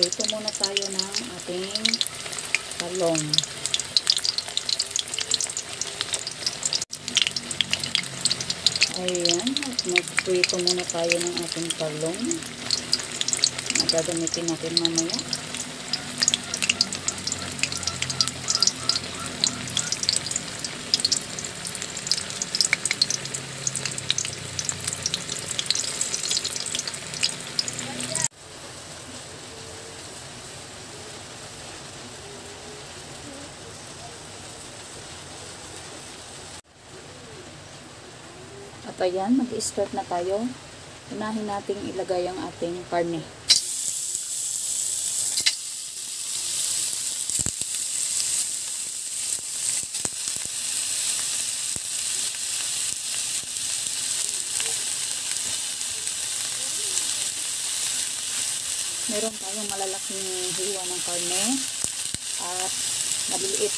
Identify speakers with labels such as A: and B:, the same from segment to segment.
A: Prito muna tayo ng ating talong. Ayan, mag-prito muna tayo ng ating talong. Gagamitin natin mamaya. At ayan, mag-start na tayo. Unahin nating ilagay ang ating karne. Meron tayong malalaking hiwa ng karne at maliliit.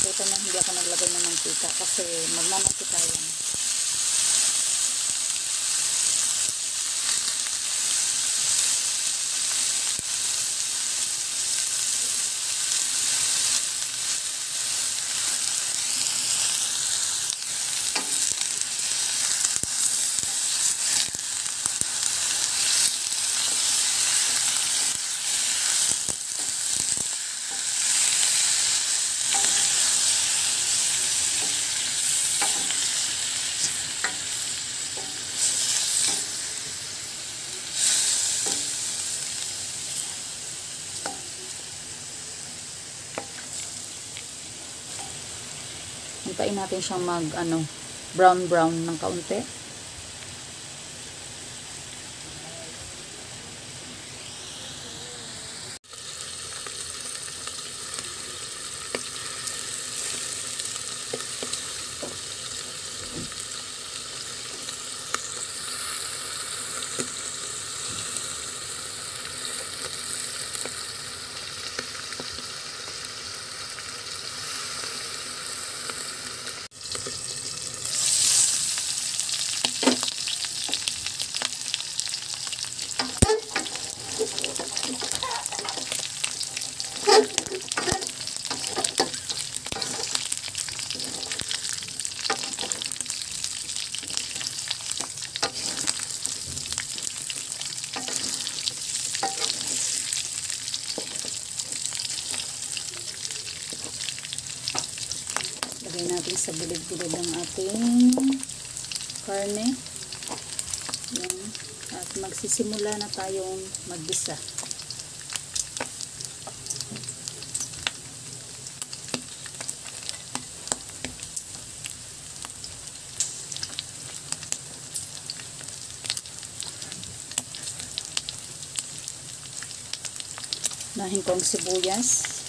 A: Nakita niyo hindi ako naglagay ng mantika kasi magmamantika yan. Hintayin natin siyang mag brown ng kaunti. Lagay natin sa gilid-gilid ng ating karne. Yan. At magsisimula na tayong maggisa. Unahin ko ang sibuyas.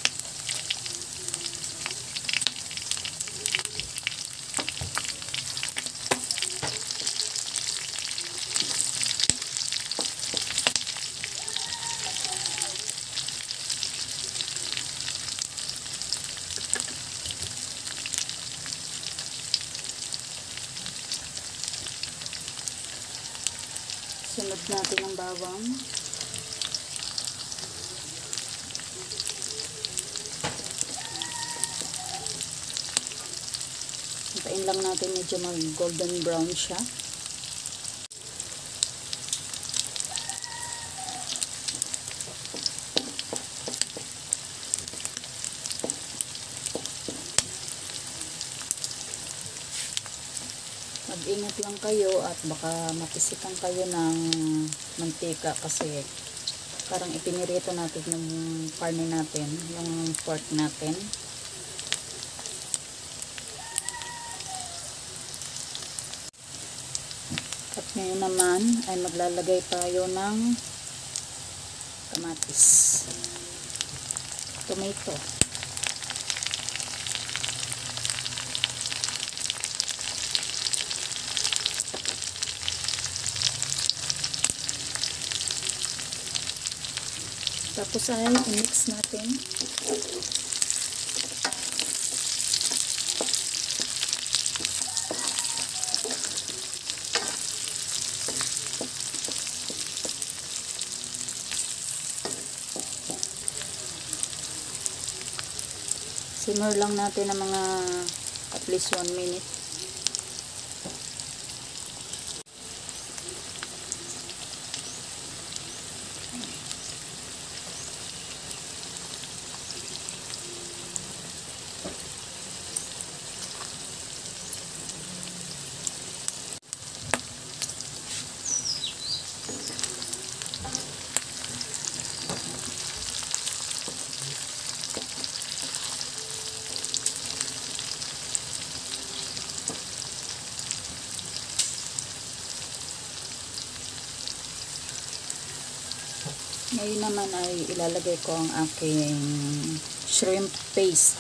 A: Sunod natin ang bawang. Hintayin lang natin medyo mag golden brown siya. Mag-ingat lang kayo at baka mapisikan kayo ng mantika kasi parang ipinirito natin yung karne natin, yung pork natin. At ngayon naman ay maglalagay tayo ng kamatis, tomato. Tapos ay i-mix natin. Simmer lang natin ng mga at least 1 minute. Ngayon naman ay ilalagay ko ang aking shrimp paste.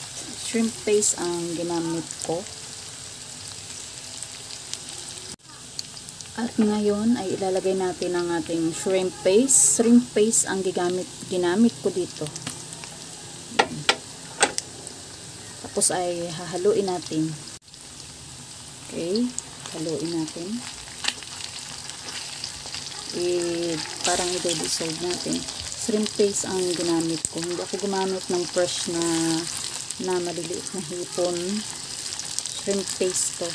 A: Shrimp paste ang ginamit ko. At ngayon ay ilalagay natin ang ating shrimp paste. Shrimp paste ang ginamit ko dito. Tapos ay hahaluin natin. Okay, haluin natin. Parang i-dissolve natin. Shrimp paste ang ginamit ko. Hindi ako gumamit ng fresh na maliliit na hipon. Shrimp paste to.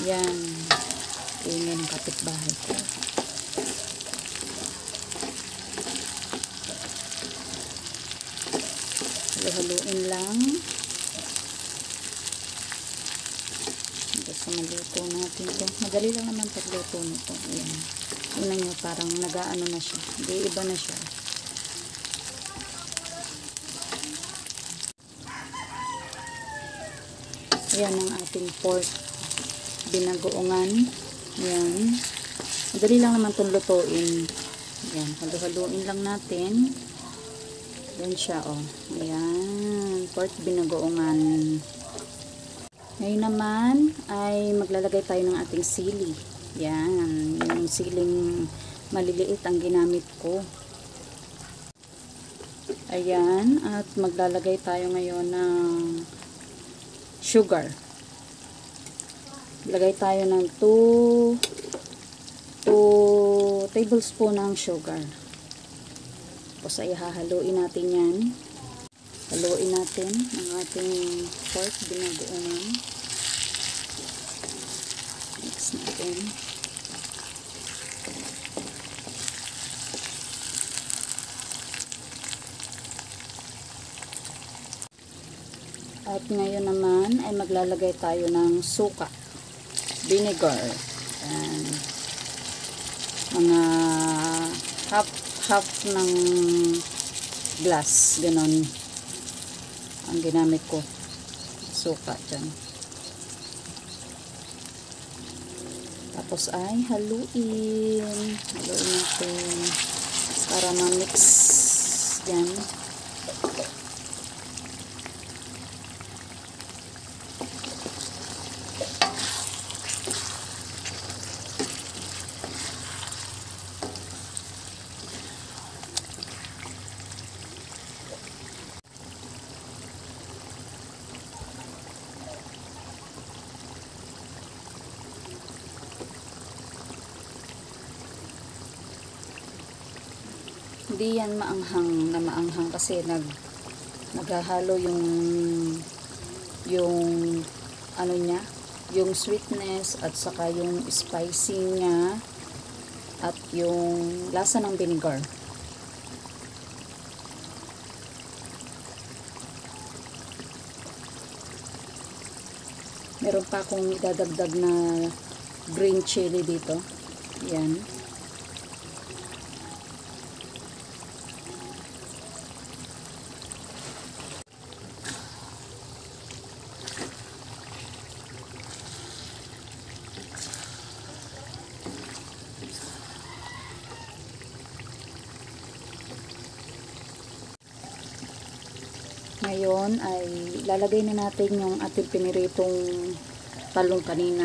A: Yan. Ingay ng kapitbahay ko. Haluin lang. Basta maluto natin ito. Madali lang naman pagluto nito. Ayan. Tingnan nyo, parang nag-aano na siya. Hindi, iba na siya. Ayan ang ating pork binagoongan. Ayan. Madali lang naman itong lutuin. Ayan. Halu-haluin lang natin. Ayan siya, oh. Ayan. Pork binagoongan. Ngayon naman ay maglalagay tayo ng ating sili. Yan. Yung siling maliliit ang ginamit ko. Ayan. At maglalagay tayo ngayon ng sugar. Lagay tayo ng 2 tablespoon ng sugar. Tapos ay hahaluin natin yan. Haluin natin ang ating pork binagoongan. Mix natin. At ngayon naman ay maglalagay tayo ng suka. Vinegar. Ayan. Mga half ng glass. Ganon ang ginamit ko. Suka dyan. Tapos ay haluin. Haluin natin para ma-mix dyan. Hindi yan maanghang kasi naghahalo yung ano niya, yung sweetness at saka yung spicy niya at yung lasa ng vinegar. Meron pa akong idadagdag na green chili dito. Yan. Ngayon ay lalagay na natin yung ating piniritong talong kanina.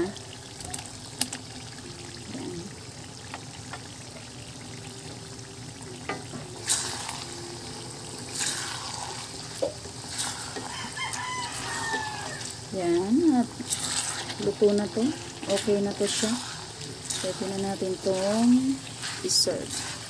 A: Yan. At luto na to. Okay na to siya. Pwede na natin itong i-serve.